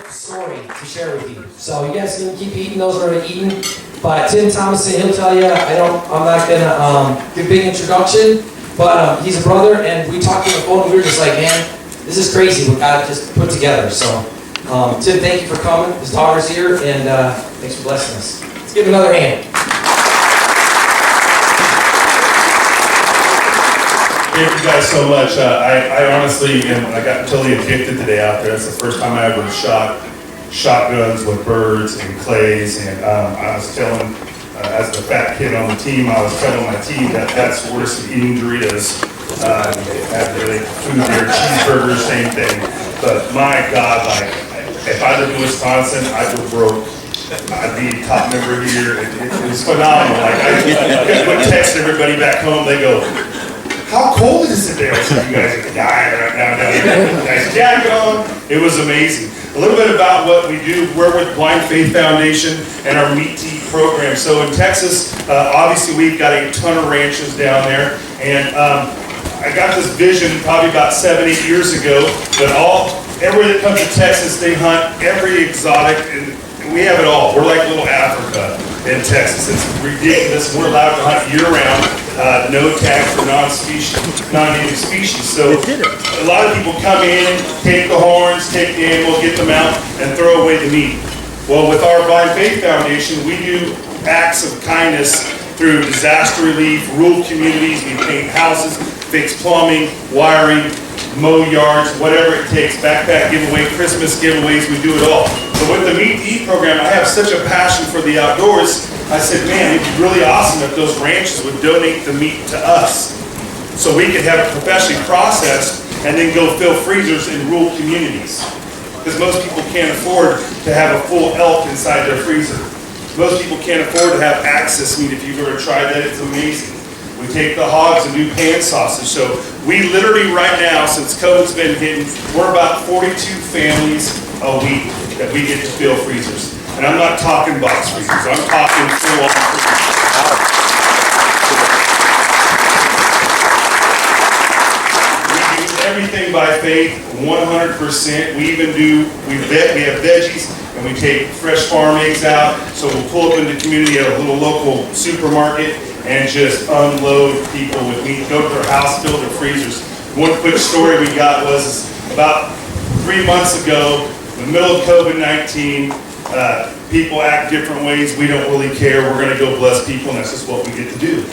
story to share with you. So you guys can keep eating those that are eating. But Tim Thomason, he'll tell you, I'm not gonna give a big introduction, but he's a brother, and we talked on the phone, and we were just like, man, this is crazy what God just put together. So Tim, thank you for coming. His daughter's here, and thanks for blessing us. Let's give him another hand. Thank you guys so much. I honestly I got totally addicted today out there. That's the first time I ever shot shotguns with birds and clays. And I was telling, as the fat kid on the team, I was telling my team that that's worse than eating Doritos. Had really food there, cheeseburgers, same thing. But my God, like if I lived in Wisconsin, I'd go broke. I'd be a top member here. It was phenomenal. Like I would text everybody back home. They go, how cold is it there? So you guys are dying right now. Nice jacket on. It was amazing. A little bit about what we do. We're with Blind Faith Foundation and our Meat to Eat program. So in Texas, obviously we've got a ton of ranches down there. And I got this vision probably about 7-8 years ago that everywhere that comes to Texas, they hunt every exotic, and we have it all. We're like little Africa in Texas. It's ridiculous. We're allowed to hunt year-round. No tag for non-native species. So a lot of people come in, take the horns, take the animal, get them out, and throw away the meat. Well, with our Blind Faith Foundation, we do acts of kindness through disaster relief, rural communities. We paint houses, fix plumbing, wiring, mow yards, whatever it takes, backpack giveaway, Christmas giveaways, we do it all. So with the Meat to Eat program, I have such a passion for the outdoors. I said, man, it'd be really awesome if those ranches would donate the meat to us so we could have it professionally processed and then go fill freezers in rural communities. Because most people can't afford to have a full elk inside their freezer. Most people can't afford to have access meat. If you've ever tried that, it's amazing. We take the hogs and do pan sausage. So we literally right now, since COVID's been hitting, we're about 42 families a week that we get to fill freezers. And I'm not talking box freezers, I'm talking full-on freezers. We do everything by faith, 100%. We have veggies, and we take fresh farm eggs out. So we'll pull up in the community at a little local supermarket and just unload people with meat, go to their house, fill their freezers. One quick story we got was about 3 months ago, in the middle of COVID-19, people act different ways. We don't really care. We're going to go bless people, and that's just what we get to do.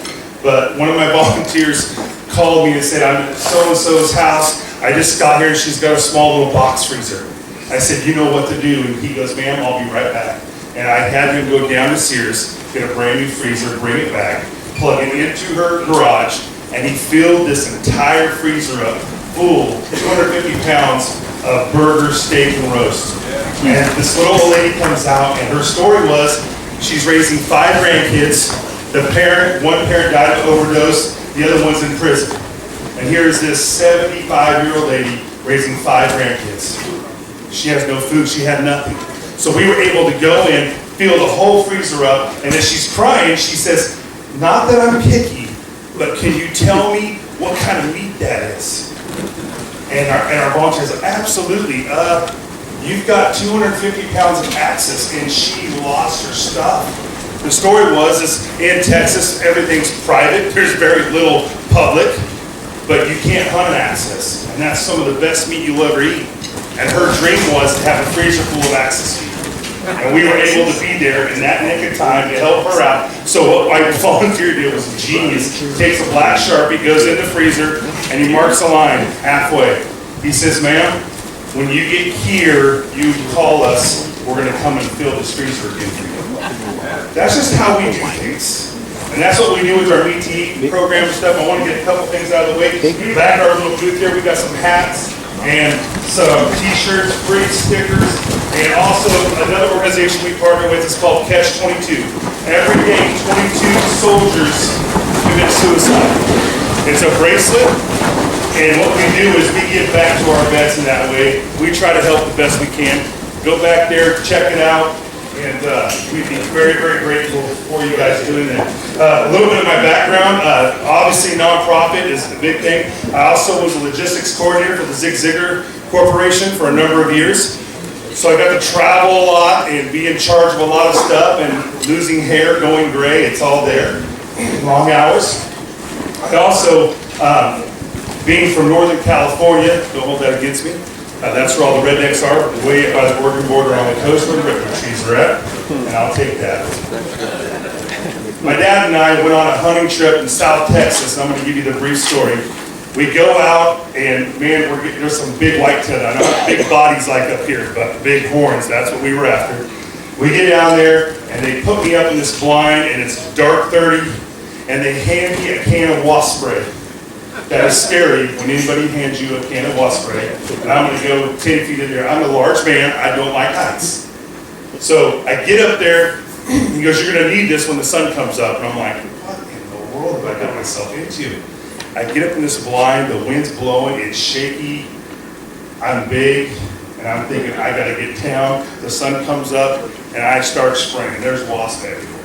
But one of my volunteers called me and said, I'm at so-and-so's house. I just got here, and she's got a small little box freezer. I said, you know what to do? And he goes, ma'am, I'll be right back. And I had him go down to Sears, get a brand new freezer, bring it back, plug it into her garage, and he filled this entire freezer up full, 250 pounds of burger, steak, and roast. And this little old lady comes out, and her story was she's raising 5 grandkids. One parent died of overdose, the other one's in prison. And here's this 75-year-old lady raising 5 grandkids. She has no food, she had nothing. So we were able to go in, fill the whole freezer up, and as she's crying, she says, not that I'm picky, but can you tell me what kind of meat that is? And our volunteer said, absolutely. You've got 250 pounds of access, and she lost her stuff. The story was, in Texas, everything's private. There's very little public, but you can't hunt access. And that's some of the best meat you'll ever eat. And her dream was to have a freezer full of access meat. And we were able to be there in that nick of time to help her out. So what my volunteer did was genius. He takes a black Sharpie, goes in the freezer, and he marks a line halfway. He says, ma'am, when you get here, you call us. We're going to come and fill this freezer again for you. That's just how we do things. And that's what we do with our Meat to Eat program and stuff. I want to get a couple things out of the way. Back at our little booth here, we've got some hats and some t-shirts, free stickers, and also another organization we partner with is called Catch 22. Every day, 22 soldiers commit suicide. It's a bracelet, and what we do is we give back to our vets in that way. We try to help the best we can. Go back there, check it out, and we'd be very, very grateful for you guys doing that. A little bit of my background, obviously nonprofit is the big thing. I also was a logistics coordinator for the Zig Ziglar Corporation for a number of years. So I got to travel a lot and be in charge of a lot of stuff and losing hair, going gray, it's all there. Long hours. I also, being from Northern California, don't hold that against me, that's where all the rednecks are, way by the Oregon border on the coast where the redwood trees are at, and I'll take that. My dad and I went on a hunting trip in South Texas, and I'm going to give you the brief story. We go out, and man, there's some big whitetail. I know big bodies like up here, but big horns, that's what we were after. We get down there, and they put me up in this blind, and it's dark 30, and they hand me a can of wasp spray. That is scary when anybody hands you a can of wasp spray. And I'm going to go 10 feet in there. I'm a large man. I don't like heights. So I get up there. He goes, you're going to need this when the sun comes up. And I'm like, what in the world have I got myself into? I get up in this blind. The wind's blowing. It's shaky. I'm big. And I'm thinking, I got to get down. The sun comes up. And I start spraying. There's wasps everywhere.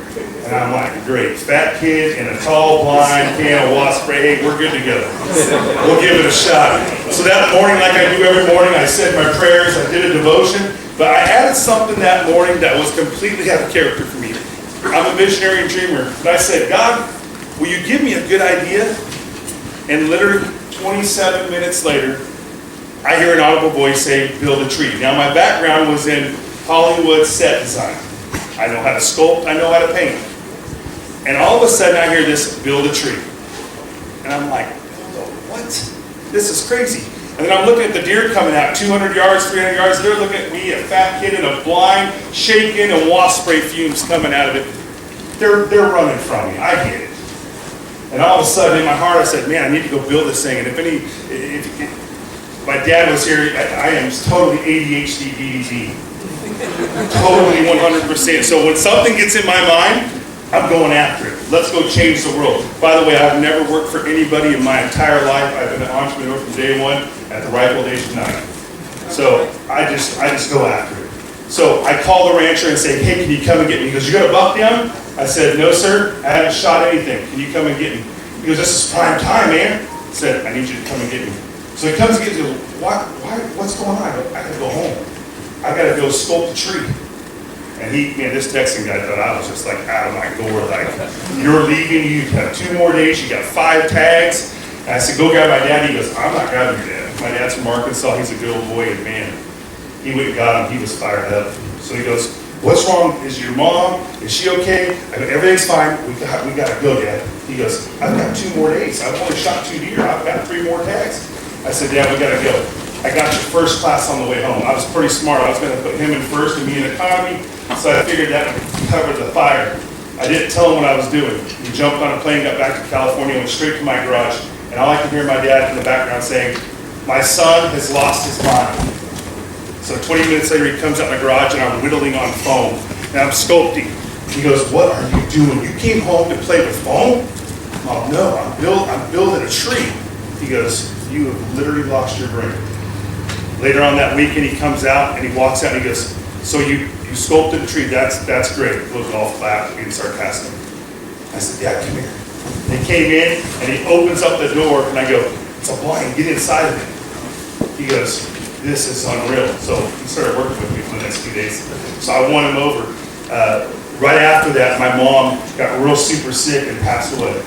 And I'm like, great, fat kid in a tall, blind can of wasp spray, hey, we're good to go. We'll give it a shot. So that morning, like I do every morning, I said my prayers, I did a devotion, but I added something that morning that was completely out of character for me. I'm a visionary and dreamer, but I said, God, will you give me a good idea? And literally 27 minutes later, I hear an audible voice say, build a tree. Now my background was in Hollywood set design. I know how to sculpt, I know how to paint. And all of a sudden I hear this, build a tree. And I'm like, what? This is crazy. And then I'm looking at the deer coming out, 200 yards, 300 yards. They're looking at me, a fat kid in a blind, shaking, and wasp spray fumes coming out of it. They're running from me, I get it. And all of a sudden in my heart I said, man, I need to go build this thing. And if my dad was here, I am totally ADHD, DDD. Totally 100%. So when something gets in my mind, I'm going after it. Let's go change the world. By the way, I've never worked for anybody in my entire life. I've been an entrepreneur from day one at the ripe old age of 9. So I just go after it. So I call the rancher and say, hey, can you come and get me? He goes, you got a buck down? I said, no, sir. I haven't shot anything. Can you come and get me? He goes, this is prime time, man. I said, I need you to come and get me. So he comes and gets me. He goes, what's going on? I got to go home. I got to go sculpt a tree. And this texting guy thought I was just like out of my door, like, you're leaving, you have 2 more days, you got 5 tags. And I said, go grab my dad. He goes, I'm not grabbing your dad. My dad's from Arkansas, he's a good old boy, and man, he went and got him, he was fired up. So he goes, what's wrong? Is your mom, is she okay? I go, everything's fine, we got to go, Dad. He goes, I've got 2 more days, I've only shot 2 deer, I've got 3 more tags. I said, Dad, we got to go. I got your first class on the way home. I was pretty smart. I was going to put him in first and me in economy, so I figured that would cover the fire. I didn't tell him what I was doing. He jumped on a plane, got back to California, went straight to my garage, and all I could hear my dad in the background saying, my son has lost his mind. So 20 minutes later, he comes out my garage, and I'm whittling on foam, and I'm sculpting. He goes, what are you doing? You came home to play with foam? Oh, no, I'm building a tree. He goes, you have literally lost your brain. Later on that weekend, he comes out and he walks out and he goes, so you sculpted a tree, that's great. Little golf clap, being sarcastic. I said, Dad, come here. And he came in and he opens up the door and I go, it's a blind, get inside of it. He goes, this is unreal. So he started working with me for the next few days. So I won him over. Right after that, my mom got real super sick and passed away.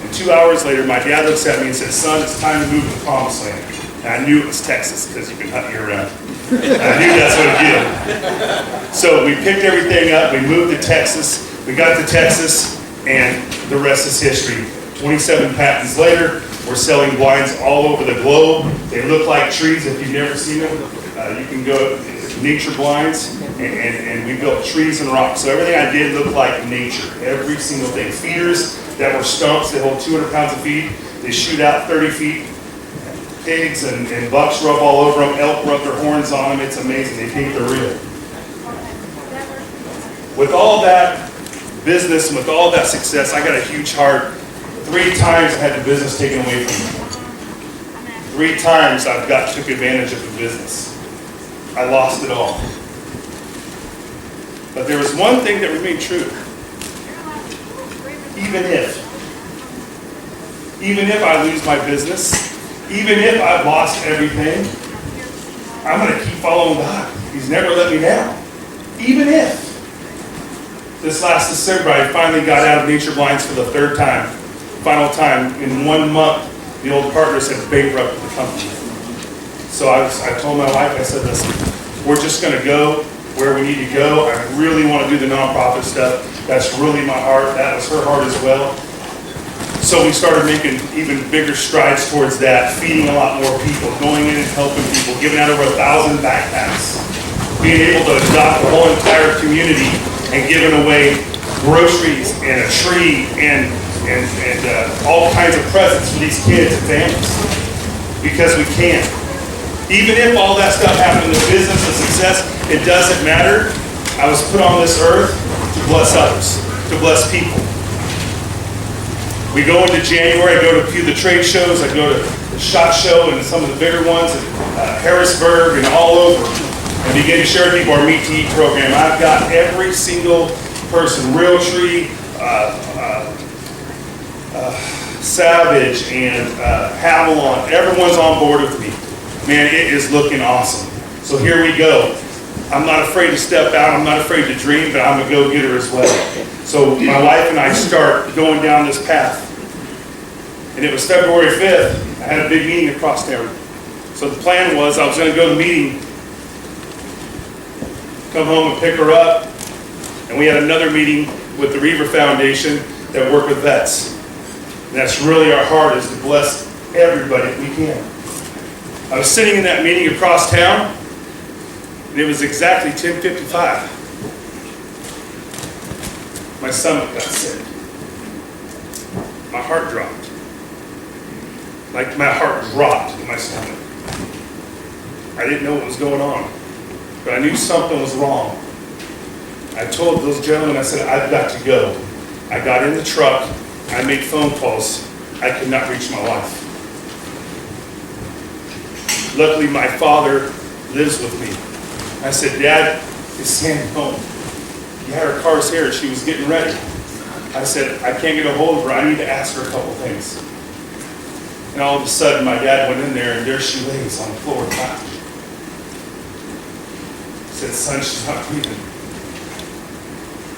And 2 hours later, my dad looks at me and says, son, it's time to move to the promised land. And I knew it was Texas because you can hunt year-round. I knew that's what it did. So we picked everything up, we moved to Texas, we got to Texas, and the rest is history. 27 patents later, we're selling blinds all over the globe. They look like trees if you've never seen them. You can go to nature blinds, and we built trees and rocks. So everything I did looked like nature, every single thing. Feeders that were stumps that hold 200 pounds of feed. They shoot out 30 feet. Pigs and bucks rub all over them, elk rub their horns on them. It's amazing. They think they're real. With all that business and with all that success, I got a huge heart. 3 times I had the business taken away from me. 3 times I took advantage of the business. I lost it all. But there was one thing that remained true. Even if I lose my business, even if I've lost everything, I'm going to keep following God. He's never let me down. Even if. This last December, I finally got out of Nature Blinds for the third time. Final time. In 1 month, the old partners had bankrupted the company. So I told my wife, I said, listen, we're just going to go where we need to go. I really want to do the nonprofit stuff. That's really my heart. That was her heart as well. So we started making even bigger strides towards that, feeding a lot more people, going in and helping people, giving out over 1,000 backpacks, being able to adopt the whole entire community and giving away groceries and a tree and all kinds of presents for these kids and families. Because we can. Even if all that stuff happened in the business and success, it doesn't matter. I was put on this earth to bless others, to bless people. We go into January, I go to a few of the trade shows, I go to the SHOT Show and some of the bigger ones, Harrisburg and all over, and begin to share with people our Meet to Eat program. I've got every single person, Realtree, Savage, and Havilon, everyone's on board with me. Man, it is looking awesome. So here we go. I'm not afraid to step out, I'm not afraid to dream, but I'm a go-getter as well. So my wife and I start going down this path. And it was February 5th, I had a big meeting across town. So the plan was I was going to go to the meeting, come home and pick her up, and we had another meeting with the Reaver Foundation that work with vets. And that's really our heart, is to bless everybody if we can. I was sitting in that meeting across town, and it was exactly 10:55. My stomach got sick. My heart dropped. Like my heart dropped in my stomach. I didn't know what was going on, but I knew something was wrong. I told those gentlemen, I said, I've got to go. I got in the truck, I made phone calls. I could not reach my wife. Luckily, my father lives with me. I said, Dad is Sandy home. He had her car's here, she was getting ready. I said, I can't get a hold of her, I need to ask her a couple things. And all of a sudden, my dad went in there, and there she lays on the floor of the couch. He said, son, she's not breathing.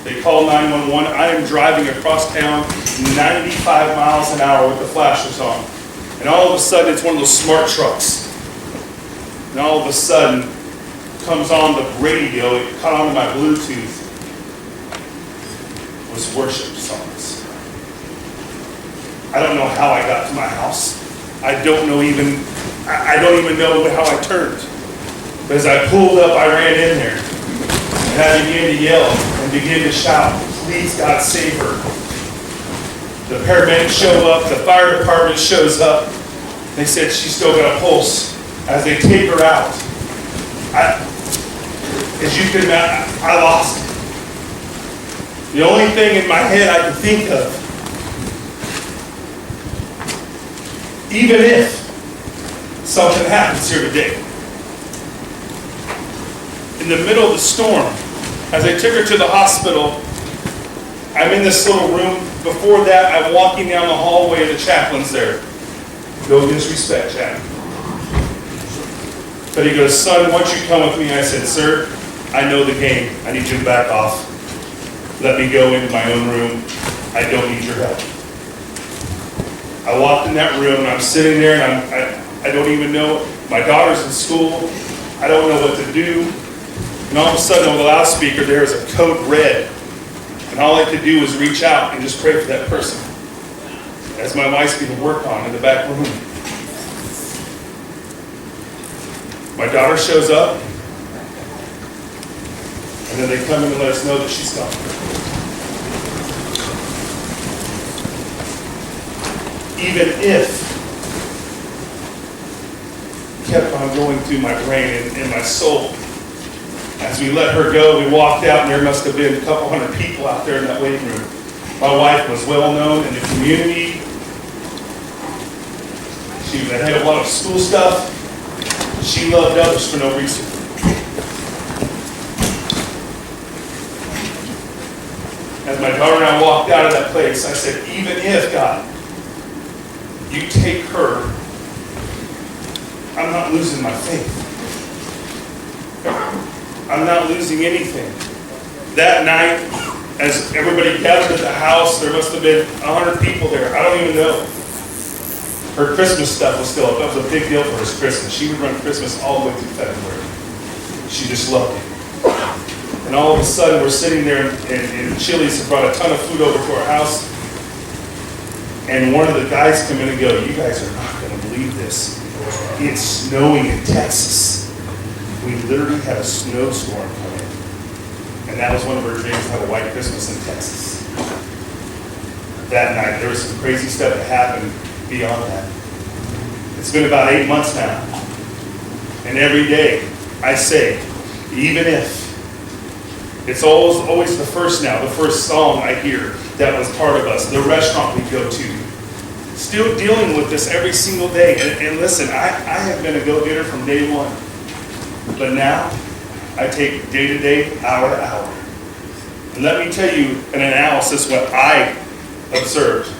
They called 911. I am driving across town 95 miles an hour with the flashers on. And all of a sudden, it's one of those smart trucks. And all of a sudden, comes on the radio, it caught onto my Bluetooth, was worship songs. I don't know how I got to my house. I don't even know how I turned. But as I pulled up, I ran in there. And I began to yell and began to shout, please God save her. The paramedics show up, the fire department shows up. They said she's still got a pulse. As they take her out, as you can imagine, I lost it. The only thing in my head I could think of, even if something happens here today, in the middle of the storm, as I took her to the hospital, I'm in this little room. Before that, I'm walking down the hallway of the chaplain's there. No disrespect, Chad. But he goes, son, why don't you come with me? I said, sir, I know the game. I need you to back off. Let me go into my own room. I don't need your help. I walked in that room, and I'm sitting there, and I don't even know. My daughter's in school. I don't know what to do. And all of a sudden, over the loudspeaker, there is a code red. And all I could do was reach out and just pray for that person, as my wife's being worked on in the back room. My daughter shows up, and then they come in and let us know that she's gone. Even if kept on going through my brain and my soul, as we let her go, we walked out, and there must have been a couple hundred people out there in that waiting room. My wife was well known in the community. She had a lot of school stuff. She loved others for no reason. As my daughter and I walked out of that place, I said, even if, God, you take her, I'm not losing my faith. I'm not losing anything. That night, as everybody gathered at the house, there must have been 100 people there. I don't even know. Her Christmas stuff was still up. That was a big deal for her Christmas. She would run Christmas all the way through February. She just loved it. And all of a sudden, we're sitting there, and Chili's had brought a ton of food over to our house. And one of the guys come in and go, "You guys are not going to believe this. It's snowing in Texas." We literally had a snowstorm come in. And that was one of her dreams, to have a white Christmas in Texas. That night, there was some crazy stuff that happened beyond that. It's been about 8 months now. And every day, I say, even if, it's always the first song I hear that was part of us, the restaurant we go to. Still dealing with this every single day. And listen, I have been a go-getter from day one. But now, I take day to day, hour to hour. And let me tell you an analysis what I observed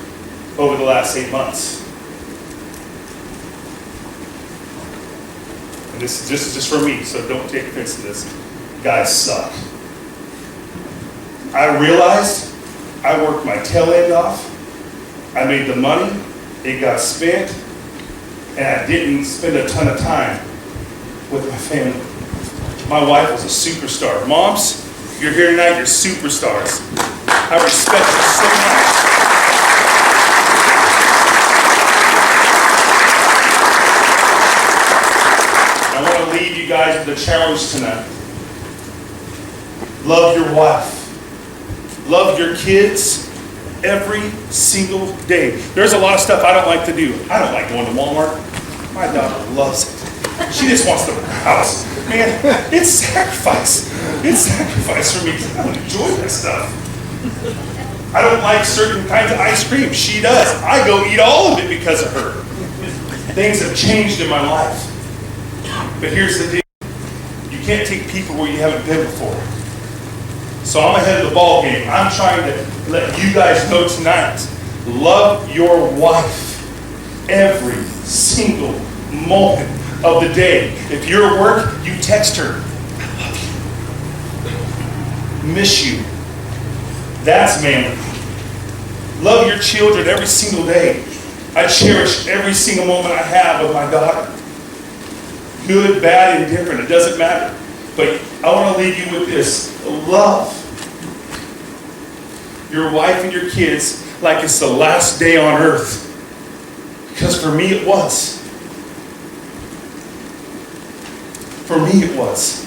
over the last 8 months. And this is just for me, so don't take offense to this. Guys suck. I realized I worked my tail end off. I made the money, it got spent, and I didn't spend a ton of time with my family. My wife was a superstar. Moms, you're here tonight, you're superstars. I respect you so much. I want to leave you guys with a challenge tonight. Love your wife. Love your kids every single day. There's a lot of stuff I don't like to do. I don't like going to Walmart. My daughter loves it. She just wants to browse. Man, it's sacrifice. It's sacrifice for me. I don't enjoy that stuff. I don't like certain kinds of ice cream. She does. I go eat all of it because of her. Things have changed in my life. But here's the deal. You can't take people where you haven't been before. So I'm ahead of the ball game. I'm trying to let you guys know tonight. Love your wife every single moment of the day. If you're at work, you text her, "I love you. Miss you." That's manly. Love your children every single day. I cherish every single moment I have with my daughter. Good, bad, indifferent, it doesn't matter. But I want to leave you with this. Love your wife and your kids like it's the last day on earth. Because for me it was. For me it was.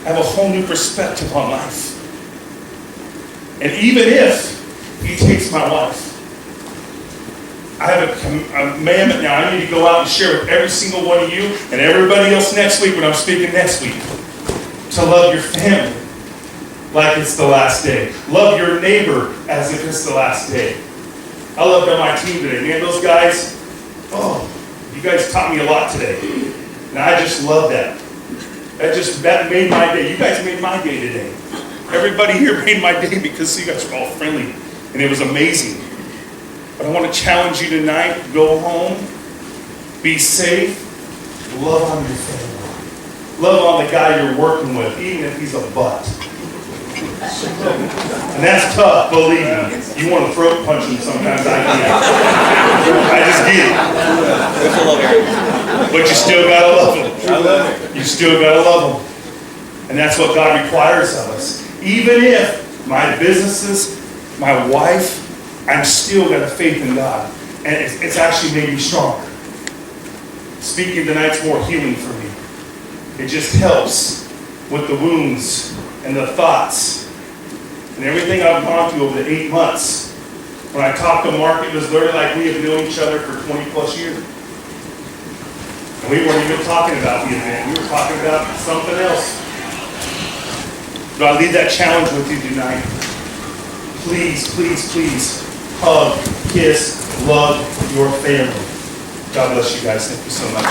I have a whole new perspective on life. And even if he takes my wife, I have a commandment now. I need to go out and share with every single one of you and everybody else next week when I'm speaking next week. To love your family like it's the last day. Love your neighbor as if it's the last day. I loved on my team today. Man, those guys, you guys taught me a lot today. And I just love that. That made my day. You guys made my day today. Everybody here made my day because you guys were all friendly. And it was amazing. But I want to challenge you tonight. Go home. Be safe. Love on your family. Love on the guy you're working with, even if he's a butt. And that's tough, believe me. You want to throat punch him sometimes, I get it. I just get it. But you still got to love him. You still got to love him. And that's what God requires of us. Even if my businesses, my wife, I'm still got a faith in God. And it's actually made me stronger. Speaking tonight's more healing for me. It just helps with the wounds and the thoughts and everything I've gone through over the 8 months. When I talked to Mark, it was literally like we have known each other for 20 plus years. And we weren't even talking about the event. We were talking about something else. But I leave that challenge with you tonight. Please, please, please hug, kiss, love your family. God bless you guys. Thank you so much.